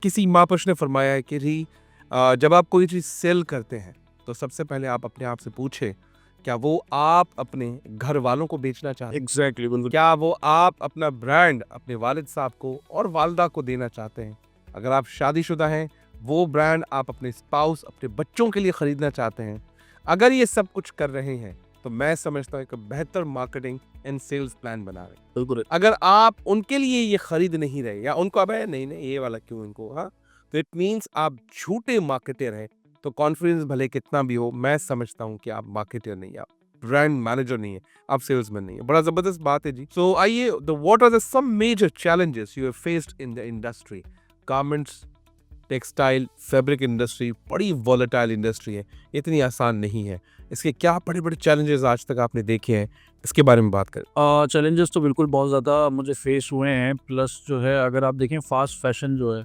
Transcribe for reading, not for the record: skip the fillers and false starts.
किसी महापुरुष ने फरमाया है कि जी जब आप कोई चीज़ सेल करते हैं तो सबसे पहले आप अपने आप से पूछें, क्या वो आप अपने घर वालों को बेचना चाहते हैं? एग्जैक्टली बिल्कुल। क्या वो आप अपना ब्रांड अपने वालिद साहब को और वालदा को देना चाहते हैं? अगर आप शादीशुदा हैं, वो ब्रांड आप अपने स्पाउस, अपने बच्चों के लिए खरीदना चाहते हैं। अगर ये सब कुछ कर रहे हैं, तो मैं समझता हूँ एक बेहतर मार्केटिंग एंड सेल्स प्लान बना रहे हैं। बिल्कुल अगर आप उनके लिए ये खरीद नहीं रहे या उनको अब नहीं नहीं ये वाला क्यों इनको, हाँ, तो इट मीन्स आप झूठे मार्केटर हैं। तो कॉन्फिडेंस भले कितना भी हो, मैं समझता हूँ कि आप मार्केटर नहीं है, आप ब्रांड मैनेजर नहीं है, आप सेल्समैन नहीं है। बड़ा जबरदस्त बात है जी। सो आइए, the what are the some major challenges you have faced in the industry? Garments, textile, fabric industry बड़ी वॉलेटाइल इंडस्ट्री है, इतनी आसान नहीं है। इसके क्या बड़े-बड़े चैलेंजेस आज तक आपने देखे हैं? इसके बारे में बात करें। चैलेंजेस तो बिल्कुल बहुत ज़्यादा मुझे फेस हुए हैं। प्लस जो है, अगर आप देखें फास्ट फैशन जो है